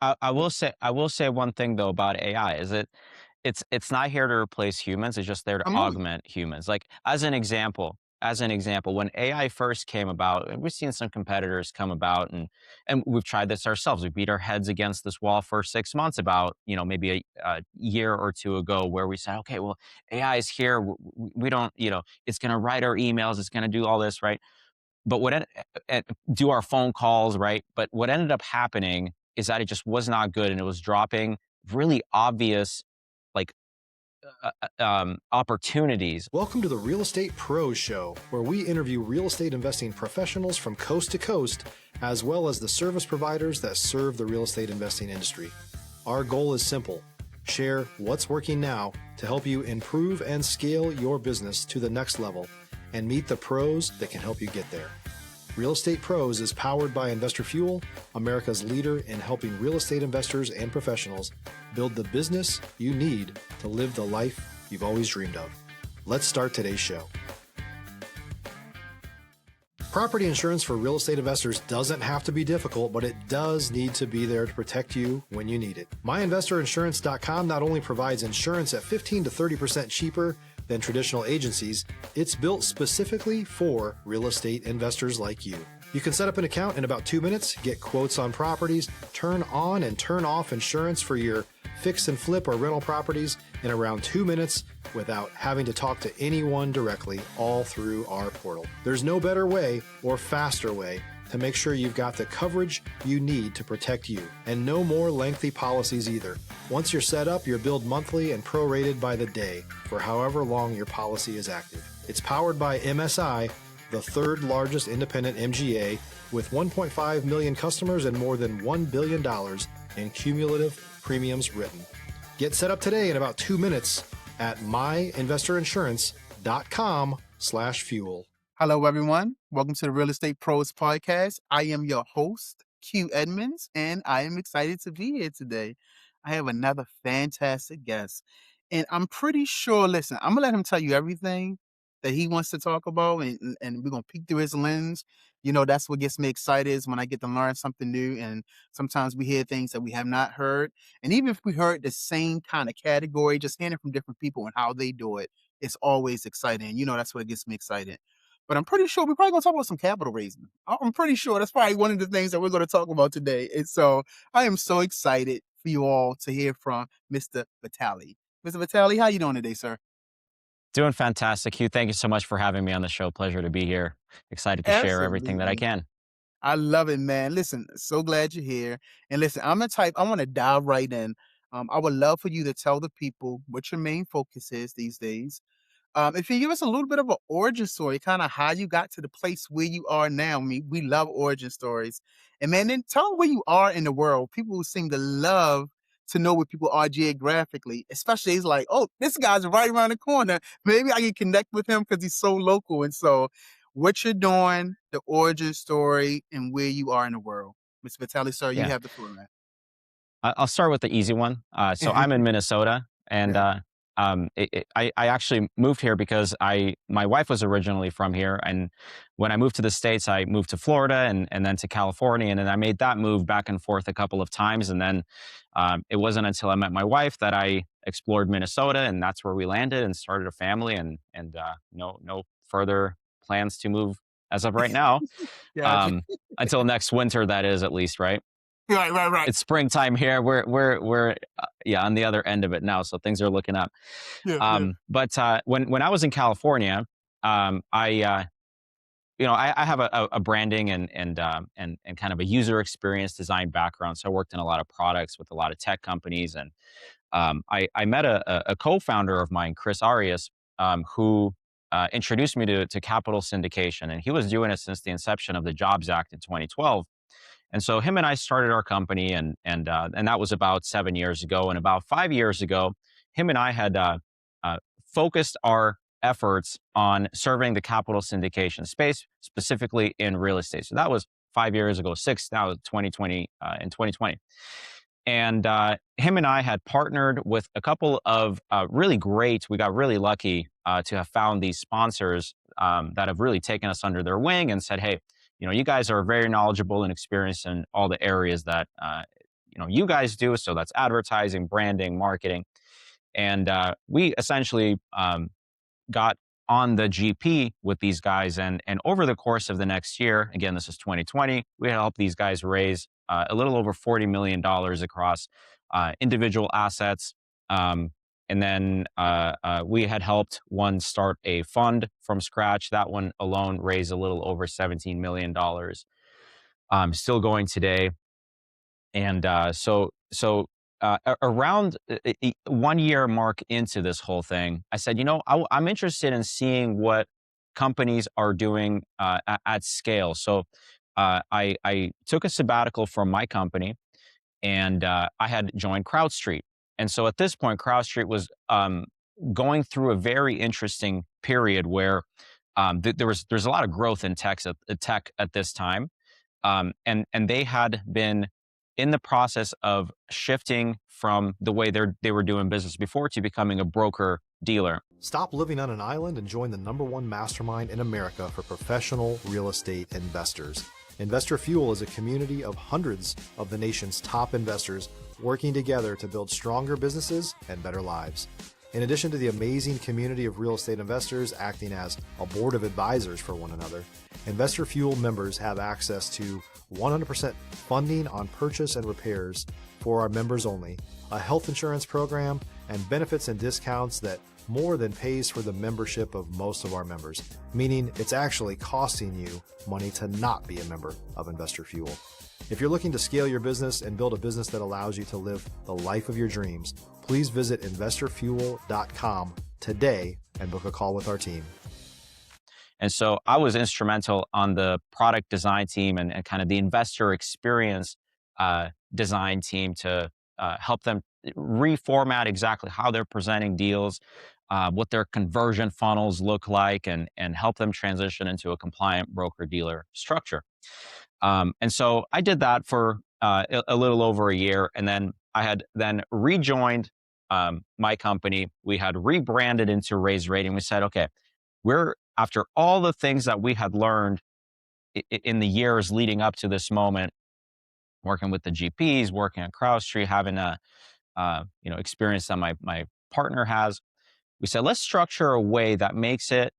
I will say one thing though about AI is it's not here to replace humans. It's just there to Come on. augment humans. Like as an example, when AI first came about, and we've seen some competitors come about, and we've tried this ourselves. We beat our heads against this wall for 6 months about maybe a year or two ago, where we said, okay, well, AI is here. We don't, it's going to write our emails. It's going to do all this, right? But do our phone calls, right? But what ended up happening is that it just was not good, and it was dropping really obvious, like, opportunities. Welcome to the Real Estate Pros Show, where we interview real estate investing professionals from coast to coast, as well as the service providers that serve the real estate investing industry. Our goal is simple: share what's working now to help you improve and scale your business to the next level and meet the pros that can help you get there. Real Estate Pros is powered by Investor Fuel, America's leader in helping real estate investors and professionals build the business you need to live the life you've always dreamed of. Let's start today's show. Property insurance for real estate investors doesn't have to be difficult, but it does need to be there to protect you when you need it. MyInvestorInsurance.com not only provides insurance at 15 to 30% cheaper than traditional agencies, it's built specifically for real estate investors like you. You can set up an account in about 2 minutes, get quotes on properties, turn on and turn off insurance for your fix and flip or rental properties in around 2 minutes without having to talk to anyone directly, all through our portal. There's no better way or faster way to make sure you've got the coverage you need to protect you, and no more lengthy policies either. Once you're set up, you're billed monthly and prorated by the day for however long your policy is active. It's powered by MSI, the third largest independent MGA, with 1.5 million customers and more than $1 billion in cumulative premiums written. Get set up today in about 2 minutes at myinvestorinsurance.com/fuel. Hello, everyone. Welcome to the Real Estate Pros Podcast. I am your host, Q Edmonds, and I am excited to be here today. I have another fantastic guest, and I'm pretty sure, listen, I'm going to let him tell you everything that he wants to talk about, and we're going to peek through his lens. You know, that's what gets me excited is when I get to learn something new, and sometimes we hear things that we have not heard. And even if we heard the same kind of category, just hearing from different people and how they do it, it's always exciting. You know, that's what gets me excited. But I'm pretty sure we're probably going to talk about some capital raising. I'm pretty sure that's probably one of the things that we're going to talk about today. And so I am so excited for you all to hear from Mr. Vitaliy. Mr. Vitaliy, how you doing today, sir? Doing fantastic, Hugh. Thank you so much for having me on the show. Pleasure to be here. Excited to share everything that I Absolutely. can. I love it, man. Listen, so glad you're here. And listen, I'm the type, I want to dive right in. I would love for you to tell the people what your main focus is these days. If you give us a little bit of an origin story, kind of how you got to the place where you are now. I mean, we love origin stories. And man, then tell them where you are in the world. People seem to love to know where people are geographically, especially it's like, oh, this guy's right around the corner. Maybe I can connect with him because he's so local. And so what you're doing, the origin story, and where you are in the world. Mr. Vitaliy, sir, you Yeah, have the floor, man. I'll start with the easy one. So I'm in Minnesota, and Yeah. I actually moved here because my wife was originally from here, and when I moved to the States, I moved to Florida and then to California, and then I made that move back and forth a couple of times, and then it wasn't until I met my wife that I explored Minnesota, and that's where we landed and started a family, and no further plans to move as of right now, Gotcha. um, until next winter, that is, at least, right? Right, right, right. It's springtime here. We're yeah, on the other end of it now, so things are looking up. Yeah, yeah. But when I was in California, I have a branding and kind of a user experience design background. So I worked in a lot of products with a lot of tech companies, and I met a co-founder of mine, Chris Arias, who introduced me to capital syndication, and he was doing it since the inception of the Jobs Act in 2012. And so him and I started our company, and that was about 7 years ago. And about 5 years ago, him and I had focused our efforts on serving the capital syndication space, specifically in real estate. So that was 5 years ago, six now, 2020 in 2020. And him and I had partnered with a couple of really great. We got really lucky to have found these sponsors that have really taken us under their wing and said, "Hey, you guys are very knowledgeable and experienced in all the areas that you guys do. So that's advertising, branding, marketing. And we essentially got on the GP with these guys. And over the course of the next year, again, this is 2020, we helped these guys raise a little over $40 million across individual assets. And then we had helped one start a fund from scratch. That one alone raised a little over $17 million. Still going today. And around 1 year mark into this whole thing, I said, I'm interested in seeing what companies are doing at scale. So I took a sabbatical from my company, and I had joined CrowdStreet. And so at this point, CrowdStreet was going through a very interesting period where there's a lot of growth in tech at this time. And they had been in the process of shifting from the way they were doing business before to becoming a broker dealer. Stop living on an island and join the #1 mastermind in America for professional real estate investors. Investor Fuel is a community of hundreds of the nation's top investors working together to build stronger businesses and better lives. In addition to the amazing community of real estate investors acting as a board of advisors for one another, Investor Fuel members have access to 100% funding on purchase and repairs for our members only, a health insurance program, and benefits and discounts that more than pays for the membership of most of our members, meaning it's actually costing you money to not be a member of Investor Fuel. If you're looking to scale your business and build a business that allows you to live the life of your dreams, please visit investorfuel.com today and book a call with our team. And so I was instrumental on the product design team and kind of the investor experience design team to help them reformat exactly how they're presenting deals, what their conversion funnels look like, and help them transition into a compliant broker-dealer structure. And so I did that for a little over a year, and then I had then rejoined my company. We had rebranded into Raise Rating. We said, okay, after all the things that we had learned in the years leading up to this moment, working with the GPs, working at CrowdStreet, having a experience that my partner has, we said, let's structure a way that makes it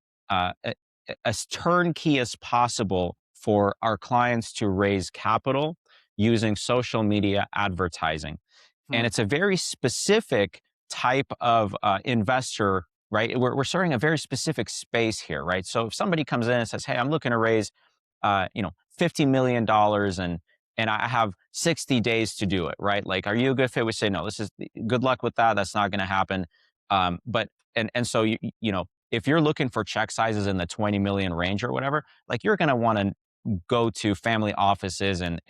as turnkey as possible for our clients to raise capital using social media advertising. And it's a very specific type of investor, right? We're serving a very specific space here, right? So if somebody comes in and says, hey, I'm looking to raise, $50 million and I have 60 days to do it, right? Like, are you a good fit? We say, no, good luck with that. That's not going to happen. So if you're looking for check sizes in the 20 million range or whatever, like you're going to want to go to family offices and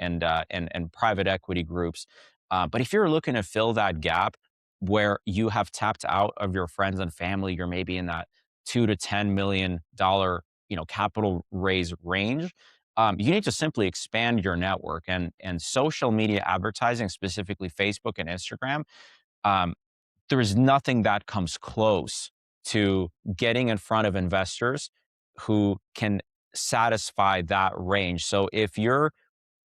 private equity groups. But if you're looking to fill that gap where you have tapped out of your friends and family, you're maybe in that $2 to $10 million, capital raise range. You need to simply expand your network, and social media advertising, specifically Facebook and Instagram. There is nothing that comes close to getting in front of investors who can satisfy that range. So if you're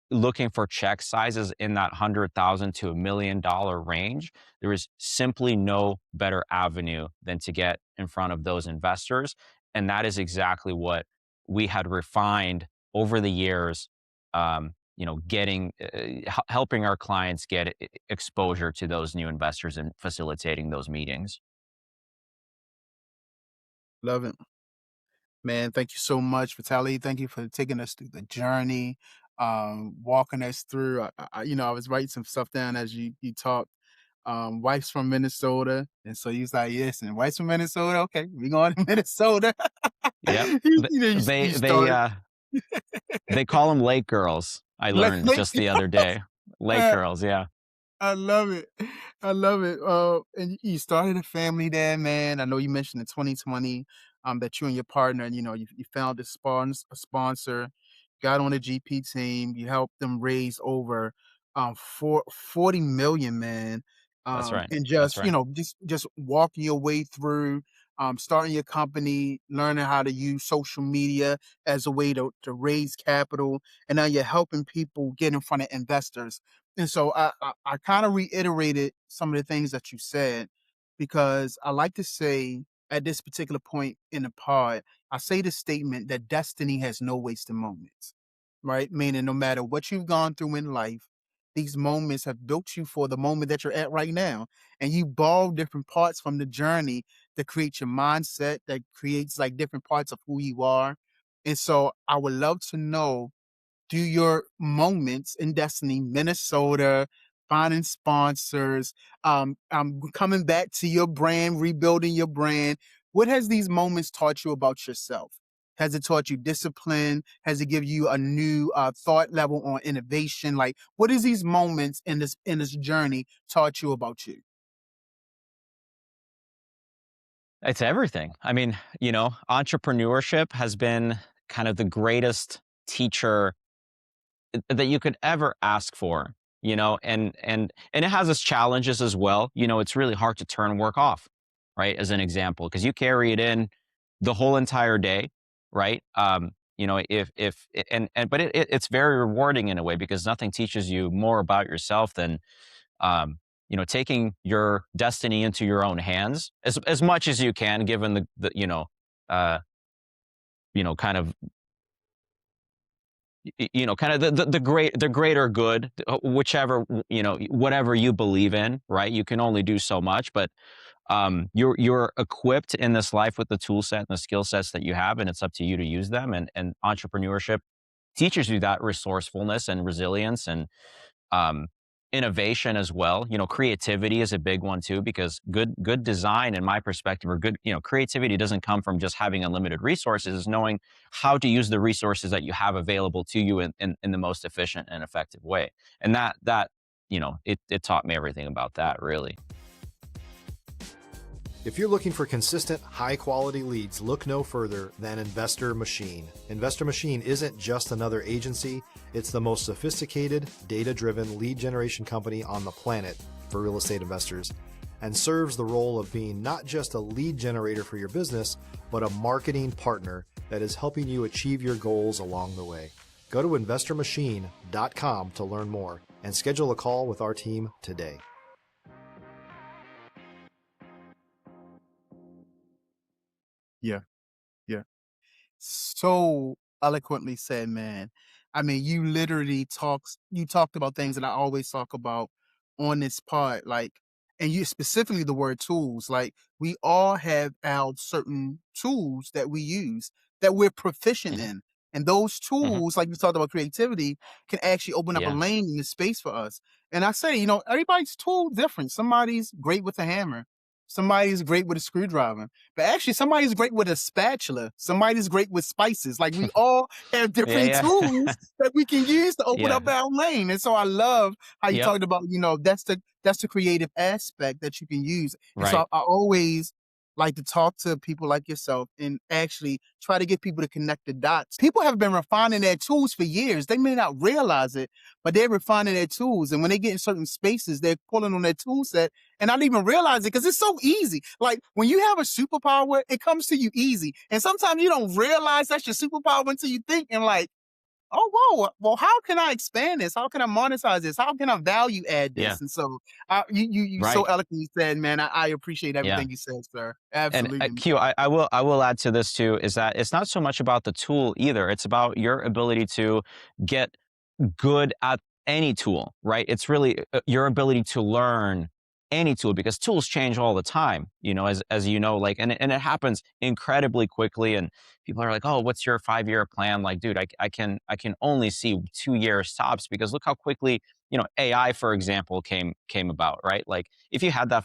looking for check sizes in that $100,000 to $1 million range, there is simply no better avenue than to get in front of those investors. And that is exactly what we had refined over the years, helping our clients get exposure to those new investors and facilitating those meetings. Love it. Man, thank you so much, Vitaliy. Thank you for taking us through the journey, walking us through. I was writing some stuff down as you talked. Wife's from Minnesota, and so he's like, "Yes, and wife's from Minnesota. Okay, we going to Minnesota." Yep. You started. They call them lake girls. I learned just the other day. Lake girls, yeah. I love it. I love it. And you started a family there, man. I know you mentioned in 2020 that you and your partner, and you found a sponsor, got on a GP team, you helped them raise over 40 million, man. That's right. And That's just right. just walking your way through starting your company, learning how to use social media as a way to raise capital, and now you're helping people get in front of investors. And so I kind of reiterated some of the things that you said because I like to say at this particular point in the pod, I say the statement that destiny has no wasted moments, right? Meaning no matter what you've gone through in life, these moments have built you for the moment that you're at right now. And you borrow different parts from the journey that create your mindset, that creates like different parts of who you are. And so I would love to know, do your moments in destiny, Minnesota, finding sponsors, coming back to your brand, rebuilding your brand. What has these moments taught you about yourself? Has it taught you discipline? Has it given you a new thought level on innovation? Like, what is these moments in this journey taught you about you? It's everything. I mean, entrepreneurship has been kind of the greatest teacher that you could ever ask for, and it has its challenges as well. It's really hard to turn work off, right? As an example, because you carry it in the whole entire day, right? If and but it's very rewarding in a way because nothing teaches you more about yourself than taking your destiny into your own hands as much as you can, given uh, kind of kind of the greater good, whichever, whatever you believe in, right? You can only do so much, but you're equipped in this life with the tool set and the skill sets that you have, and it's up to you to use them. And entrepreneurship teaches you that resourcefulness and resilience and um, innovation as well. Creativity is a big one too, because good design, in my perspective, or good, creativity doesn't come from just having unlimited resources. Is knowing how to use the resources that you have available to you in the most efficient and effective way. And it taught me everything about that, really. If you're looking for consistent, high-quality leads, look no further than Investor Machine. Investor Machine isn't just another agency, it's the most sophisticated, data-driven lead generation company on the planet for real estate investors, and serves the role of being not just a lead generator for your business, but a marketing partner that is helping you achieve your goals along the way. Go to investormachine.com to learn more and schedule a call with our team today. Yeah. Yeah. So eloquently said, man. I mean, you talked about things that I always talk about on this part, like, and you specifically the word tools. Like, we all have our certain tools that we use that we're proficient Hmm. in. And those Hmm. tools, like you talked about creativity, can actually open up a Yeah. lane in the space for us. And I say, everybody's tool different. Somebody's great with a hammer. Somebody's great with a screwdriver. But actually, somebody's great with a spatula. Somebody's great with spices. Like, we all have different Yeah. tools Yeah. that we can use to open Yeah. up our lane. And so I love how you Yep. talked about, that's the creative aspect that you can use. And so Right. I always like to talk to people like yourself and actually try to get people to connect the dots. People have been refining their tools for years. They may not realize it, but they're refining their tools. And when they get in certain spaces, they're pulling on their tool set and not even realize it because it's so easy. Like, when you have a superpower, it comes to you easy. And sometimes you don't realize that's your superpower until you think and like, oh, whoa, well, how can I expand this? How can I monetize this? How can I value add Yeah. this? And so you so Right. eloquently said, man, I appreciate Yeah. everything you said, sir. And Absolutely. Q, I will add to this too, is that it's not so much about the tool either. It's about your ability to get good at any tool, right? It's really your ability to learn any tool, because tools change all the time, as you know, like, and it happens incredibly quickly. And people are like, oh, what's your 5-year plan? Like, dude, I can only see 2 years tops, because look how quickly, AI, for example, came about, right? Like, if you had that,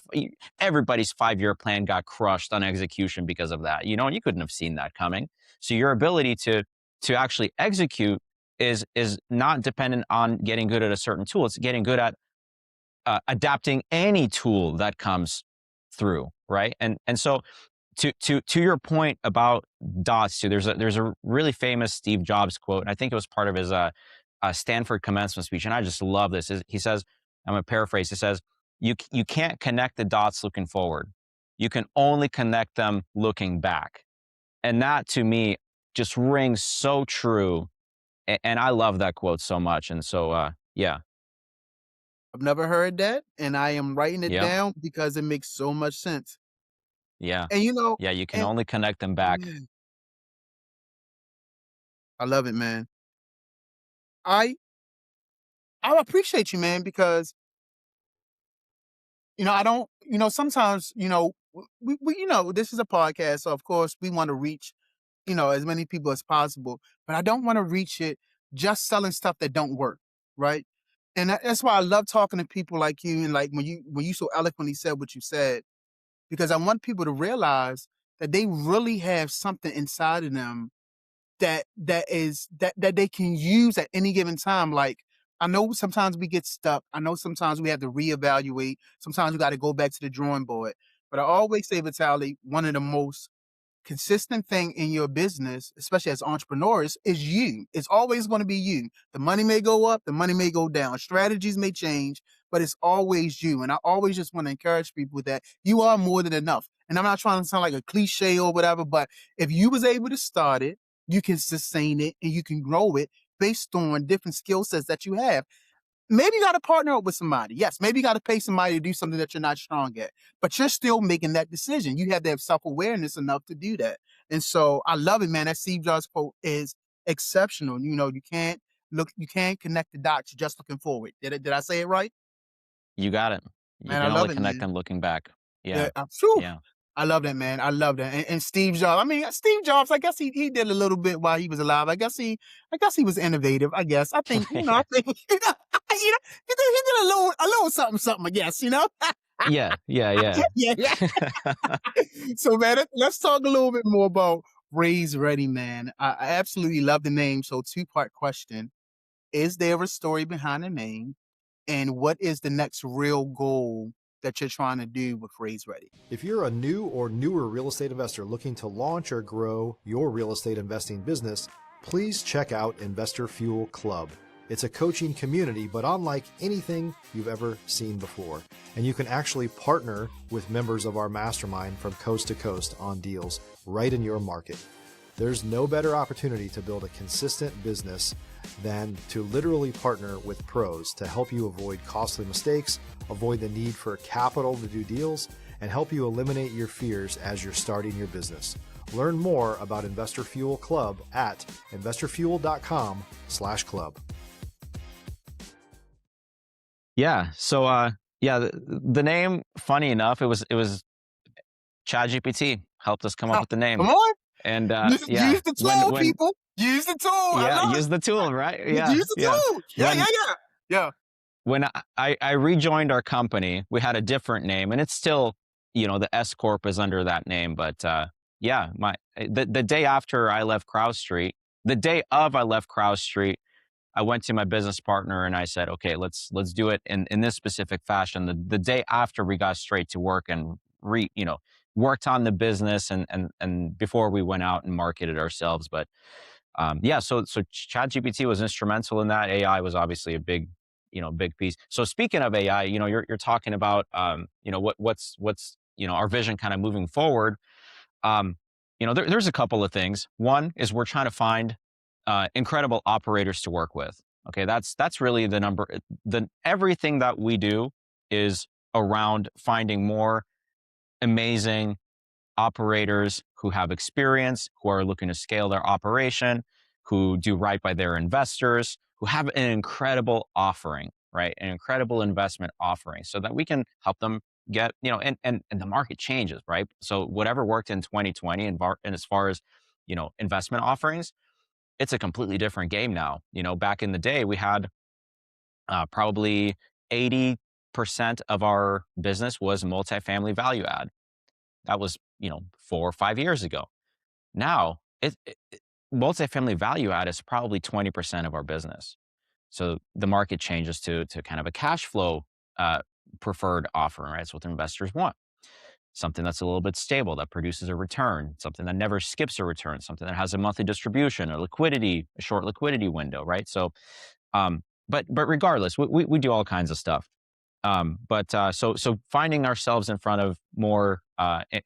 everybody's 5-year plan got crushed on execution because of that, and you couldn't have seen that coming. So your ability to actually execute is not dependent on getting good at a certain tool. It's getting good at adapting any tool that comes through, right? And so to your point about dots too, there's a really famous Steve Jobs quote, and I think it was part of his Stanford commencement speech, and I just love this. He says, I'm gonna paraphrase. He says, "You can't connect the dots looking forward. you can only connect them looking back. And that to me just rings so true. And I love that quote so much. And so, yeah, I've never heard that, and I am writing it yeah, down because it makes so much sense. yeah, And, yeah, you can and only connect them back. yeah, I love it, man. I I appreciate you, man, because I don't, sometimes, this is a podcast, so of course we want to reach, as many people as possible, but I don't want to reach it just selling stuff that don't work, right? And that's why I love talking to people like you, and like when you so eloquently said what you said, because I want people to realize that they really have something inside of them that they can use at any given time. Like, I know sometimes we get stuck. I know sometimes we have to reevaluate. Sometimes we got to go back to the drawing board. But I always say, Vitaliy, one of the most consistent thing in your business, especially as entrepreneurs, is you. It's always going to be you. The money may go up, the money may go down, strategies may change, but it's always you. And I always just want to encourage people that you are more than enough. And I'm not trying to sound like a cliche or whatever, but if you was able to start it, you can sustain it and you can grow it based on different skill sets that you have. Maybe you got to partner up with somebody. Yes, maybe you got to pay somebody to do something that you're not strong at, but you're still making that decision. You have to have self-awareness enough to do that. And so I love it, man. That Steve Jobs quote is exceptional. You can't connect the dots just looking forward. Did I say it right? You got it. You Man, I can only love it, connect man. them looking back. Yeah, Yeah, phew. yeah. I love that, man. I love that. And Steve Jobs. I mean, Steve Jobs. I guess he did a little bit while he was alive. I guess he was innovative. I guess. I think. Yeah, I think. He did a little something something. I guess. yeah, yeah, yeah. Yeah, yeah. So, man, let's talk a little bit more about Raise Ready, man. I absolutely love the name. So, two-part question: is there a story behind the name, and what is the next real goal that you're trying to do with Raise Ready? If you're a new or newer real estate investor looking to launch or grow your real estate investing business, please check out Investor Fuel Club. It's a coaching community, but unlike anything you've ever seen before. And you can actually partner with members of our mastermind from coast to coast on deals right in your market. There's no better opportunity to build a consistent business than to literally partner with pros to help you avoid costly mistakes, avoid the need for capital to do deals, and help you eliminate your fears as you're starting your business. Learn more about Investor Fuel Club at investorfuel.com/club. Yeah. So, yeah, the name, funny enough, it was ChatGPT helped us come up Ha, with the name. come on. And Use yeah, the tool, people. Use the tool. I yeah, love use it. the tool, right? Yeah, Use the yeah. tool. Yeah, yeah, When yeah. Yeah. when I rejoined our company, we had a different name, and it's still, the S corp is under that name. But yeah, the day after I left Crow Street, the day of I left Crow Street, I went to my business partner and I said, okay, let's do it in this specific fashion. The day after we got straight to work and worked on the business and before we went out and marketed ourselves. But yeah, so ChatGPT was instrumental in that. AI was obviously a big piece. So speaking of AI, you're talking about what's our vision kind of moving forward. There's a couple of things. One is we're trying to find incredible operators to work with. Okay, that's really the number. Everything that we do is around finding more amazing operators who have experience, who are looking to scale their operation, who do right by their investors, who have an incredible offering, right? An incredible investment offering so that we can help them get, and the market changes, right? So whatever worked in 2020 and as far as, investment offerings, it's a completely different game now. Back in the day, we had probably 80% of our business was multifamily value add. That was, 4 or 5 years ago. Now, multifamily value add is probably 20% of our business. So the market changes to kind of a cash flow preferred offering, right? It's what investors want. Something that's a little bit stable, that produces a return, something that never skips a return, something that has a monthly distribution, a short liquidity window, right? So, but regardless, we do all kinds of stuff. So finding ourselves in front of more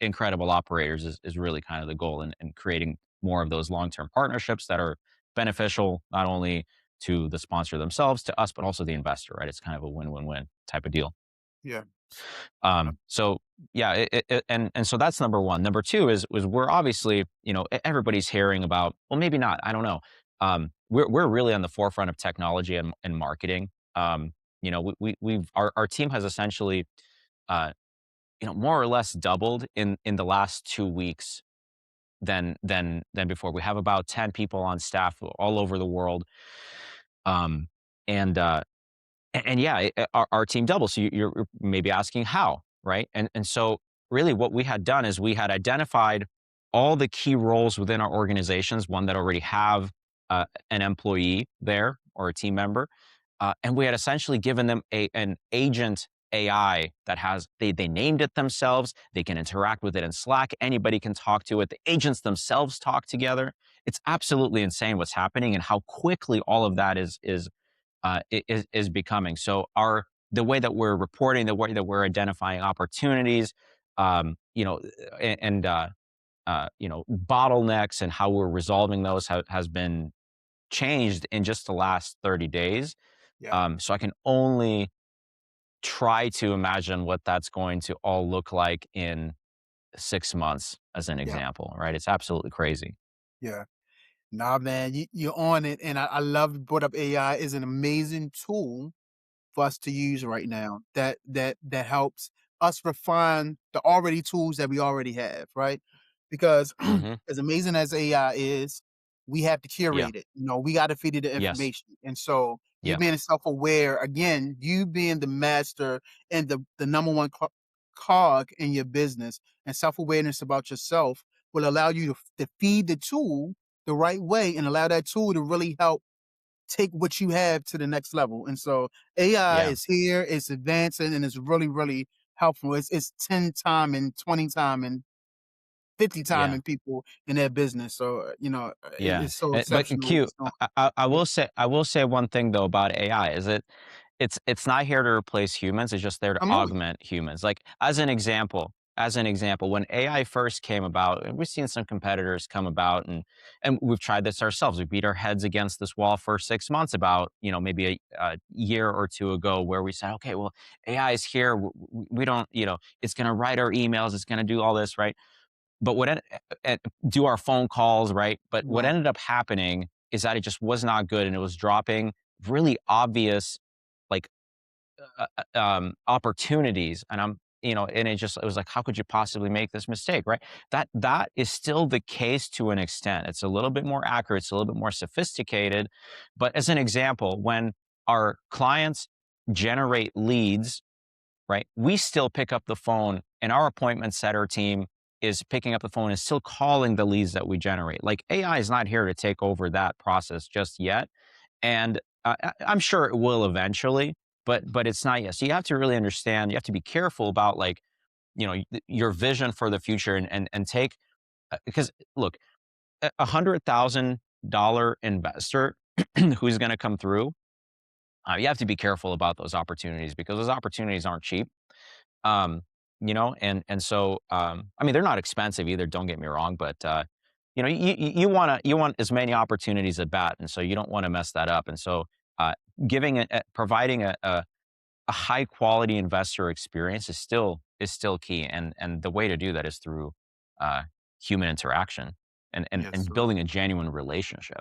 incredible operators is really kind of the goal, and creating more of those long-term partnerships that are beneficial not only to the sponsor themselves, to us, but also the investor, right? It's kind of a win-win-win type of deal. Yeah. So yeah, and so that's number one. Number two is we're obviously, everybody's hearing about, well, maybe not, I don't know. We're really on the forefront of technology and marketing. Our team has essentially, uh, more or less doubled in the last 2 weeks than before. We have about 10 people on staff all over the world. Um, and yeah, our team doubles. So you're maybe asking how, right? And so really, what we had done is we had identified all the key roles within our organizations, one that already have an employee there or a team member, and we had essentially given them an agent AI that has they named it themselves. They can interact with it in Slack. Anybody can talk to it. The agents themselves talk together. It's absolutely insane what's happening and how quickly all of that is becoming. So the way that we're reporting, the way that we're identifying opportunities, you know, and bottlenecks and how we're resolving those has been changed in just the last 30 days. Yeah. So I can only try to imagine what that's going to all look like in 6 months, as an Yeah. example, right? It's absolutely crazy. Yeah. Nah, man, you're on it. And I love you brought up AI is an amazing tool for us to use right now that helps us refine the already tools that we already have, right? Because Hmm. as amazing as AI is, we have to Yeah. curate it. We got to feed it the Yes. information. And so you Yeah. being self-aware, again, you being the master and the number one cog in your business, and self-awareness about yourself will allow you to feed the tool the right way and allow that tool to really help take what you have to the next level. And so AI Yeah. is here, it's advancing, and it's really, really helpful. It's 10 time and 20 time and 50 time Yeah. in people in their business. So, Yeah, it's so but exceptional. Q, It's no, I yeah, will say one thing though about AI is it's not here to replace humans. It's just there to come on. augment humans. Like as an example, when AI first came about, and we've seen some competitors come about, and we've tried this ourselves. We beat our heads against this wall for 6 months about maybe a year or two ago, where we said, okay, well, AI is here. We don't, it's going to write our emails. It's going to do all this, right? But do our phone calls, right? But what Right. ended up happening is that it just was not good, and it was dropping really obvious, like, opportunities. And it was like, how could you possibly make this mistake, right? That is still the case to an extent. It's a little bit more accurate, it's a little bit more sophisticated. But as an example, when our clients generate leads, right? We still pick up the phone, and our appointment setter team is picking up the phone and still calling the leads that we generate. Like, AI is not here to take over that process just yet, and I'm sure it will eventually, but it's not yet. So you have to really understand. You have to be careful about, like, your vision for the future, and take, because look, $100,000 investor who's going to come through. You have to be careful about those opportunities, because those opportunities aren't cheap. um, and so, I mean, they're not expensive either, don't get me wrong, but you want as many opportunities at bat, and so you don't want to mess that up. And so, uh, providing a high quality investor experience is still key, and the way to do that is through uh, human interaction, and and Yes, and sir. building a genuine relationship.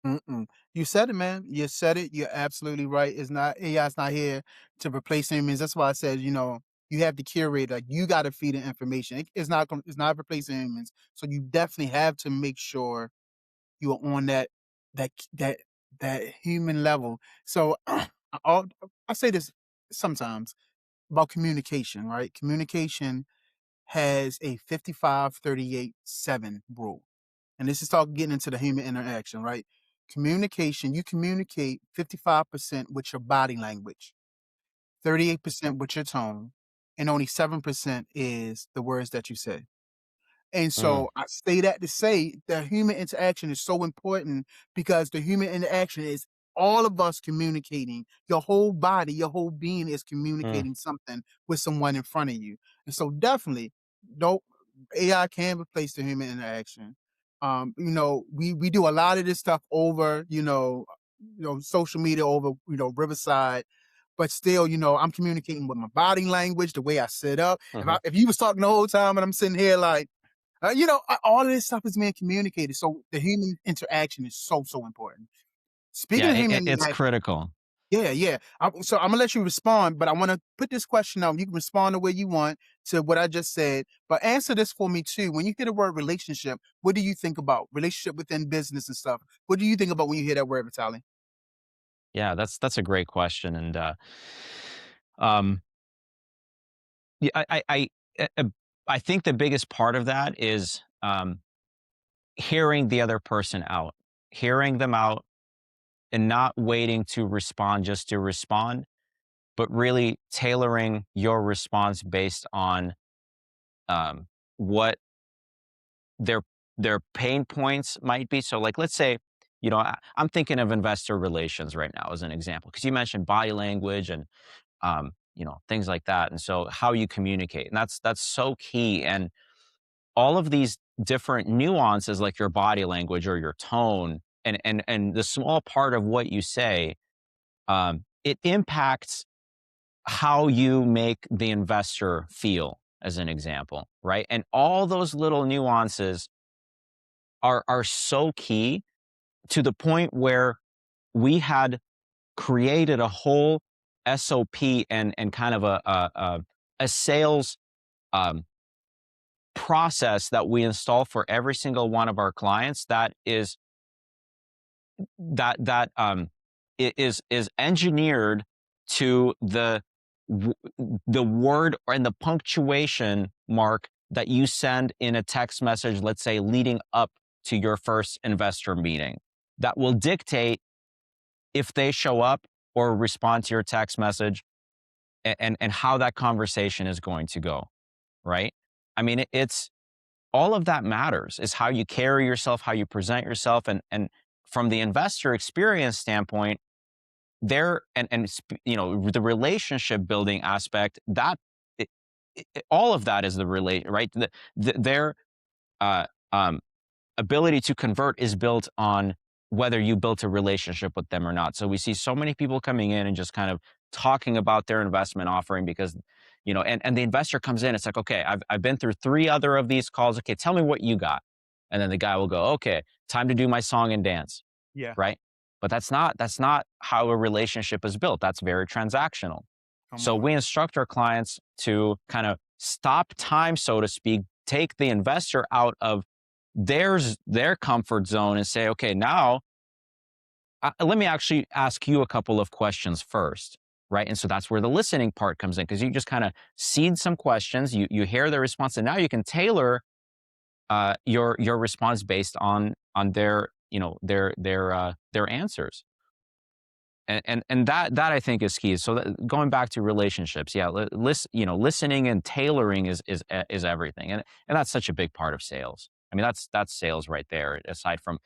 Mm-mm. You said it, man. You said it. You're absolutely right. It's not AI is not here to replace humans. That's why I said, you have to curate. Like you got to feed the information. It's not replacing humans. So you definitely have to make sure you are on that that that human level. So I'll, I say this sometimes about communication. Right? Communication has a 55-38-7 rule. And this is talking getting into the human interaction, right? Communication, you communicate 55% with your body language, 38% with your tone, and only 7% is the words that you say. And Mm, so I say that to say the human interaction is so important because the human interaction is all of us communicating. Your whole body, your whole being is Mm, communicating something with someone in front of you. And so definitely, don't AI can replace the human interaction. We do a lot of this stuff over, social media, over, Riverside, but still, I'm communicating with my body language, the way I sit up. If mhm. I if you was talking the whole time and I'm sitting here like, all of this stuff is being communicated. So the human interaction is so, so important. Speaking Yeah, of human it's interaction, critical. yeah, yeah. So I'm gonna let you respond, but I want to put this question out. You can respond the way you want to what I just said, but answer this for me too. When you hear the word relationship, what do you think about relationship within business and stuff? What do you think about when you hear that word, Vitali? Yeah, that's a great question, and um, yeah, I think the biggest part of that is hearing the other person out, hearing them out, and not waiting to respond just to respond, but really tailoring your response based on what their their pain points might be. So, like, let's say, I'm thinking of investor relations right now as an example, because you mentioned body language and things like that, and so how you communicate, and that's so key. And all of these different nuances, like your body language or your tone, and the small part of what you say, it impacts how you make the investor feel, as an example, right? And all those little nuances are so key, to the point where we had created a whole SOP and kind of a sales um, process that we install for every single one of our clients, that is engineered to w- the word and the punctuation mark that you send in a text message, let's say leading up to your first investor meeting, that will dictate if they show up or respond to your text message, and how that conversation is going to go, right? I mean, it's all of that matters, is how you carry yourself, how you present yourself. And from the investor experience standpoint, there the relationship building aspect, that it, all of that is the relate, right? Their uh, um, ability to convert is built on whether you built a relationship with them or not. So we see so many people coming in and just kind of talking about their investment offering, because, and the investor comes in, it's like, okay, I've been through three other of these calls. Okay, tell me what you got. And then the guy will go, okay, time to do my song and dance, Yeah, right? But that's not how a relationship is built. That's very transactional. come So on. we instruct our clients to kind of stop time, so to speak, take the investor out of their comfort zone and say, okay, now let me actually ask you a couple of questions first, right? And so that's where the listening part comes in, because you just kind of seed some questions, you hear their response, and now you can tailor your response based on their answers. And that I think is key. So going back to relationships, yeah, listening and tailoring is everything, and that's such a big part of sales. I mean, that's sales right there. Aside from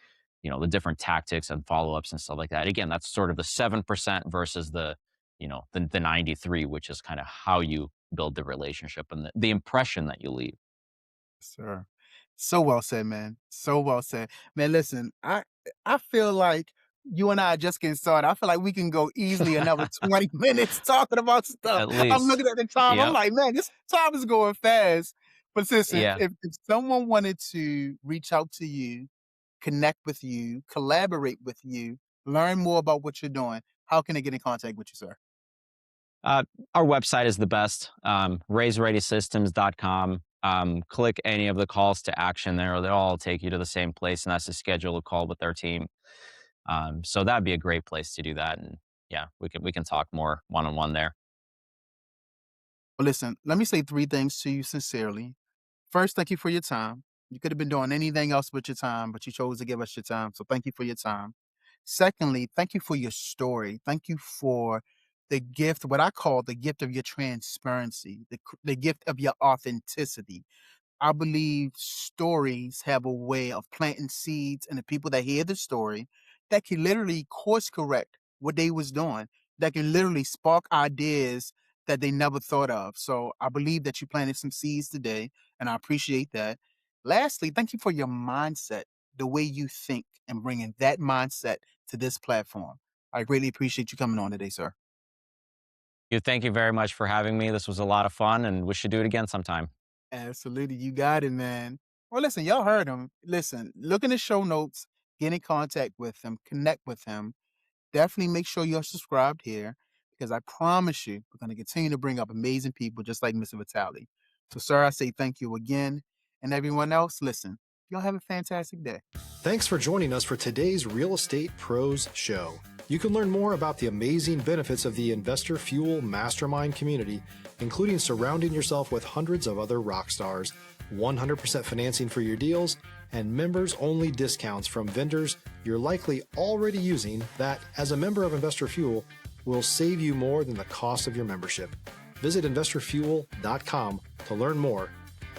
the different tactics and follow ups and stuff like that. Again, that's sort of the 7% versus the 93, which is kind of how you build the relationship and the impression that you leave. Sir. So well said, man. So well said. Man, listen, I feel like you and I are just getting started. I feel like we can go easily another 20 minutes talking about stuff. At I'm least, looking at the time. I'm yep, like, man, this time is going fast. But listen, yeah. if someone wanted to reach out to you, connect with you, collaborate with you, learn more about what you're doing, how can they get in contact with you, sir? Uh, our website is the best, raisereadysystems.com. Click any of the calls to action there. They'll all take you to the same place, and that's to schedule a call with our team. So that'd be a great place to do that. And yeah, we can talk more one on one there. Well, listen, let me say three things to you sincerely. First, thank you for your time. You could have been doing anything else with your time, but you chose to give us your time. So thank you for your time. Secondly, thank you for your story. Thank you for the gift, what I call the gift of your transparency, the gift of your authenticity. I believe stories have a way of planting seeds in the people that hear the story that can literally course correct what they was doing that can literally spark ideas that they never thought of. So I believe that you planted some seeds today, and I appreciate that. Lastly, thank you for your mindset, the way you think, and bringing that mindset to this platform. I greatly appreciate you coming on today, sir. Thank you very much for having me. This was a lot of fun, and we should do it again sometime. Absolutely. You got it, man. Well, listen, y'all heard him. Listen, look in the show notes, get in contact with him, connect with him. Definitely make sure you're subscribed here because I promise you, we're going to continue to bring up amazing people just like Mr. Vitaliy. So, sir, I say thank you again. And everyone else, listen, y'all have a fantastic day. Thanks for joining us for today's Real Estate Pros Show. You can learn more about the amazing benefits of the Investor Fuel Mastermind community, including surrounding yourself with hundreds of other rock stars, 100% financing for your deals, and members-only discounts from vendors you're likely already using that, as a member of Investor Fuel, will save you more than the cost of your membership. Visit investorfuel.com to learn more.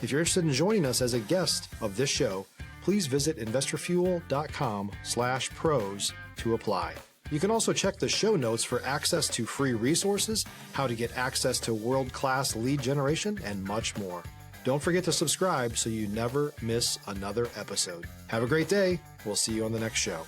If you're interested in joining us as a guest of this show, please visit investorfuel.com/pros to apply. You can also check the show notes for access to free resources, how to get access to world-class lead generation, and much more. Don't forget to subscribe so you never miss another episode. Have a great day. We'll see you on the next show.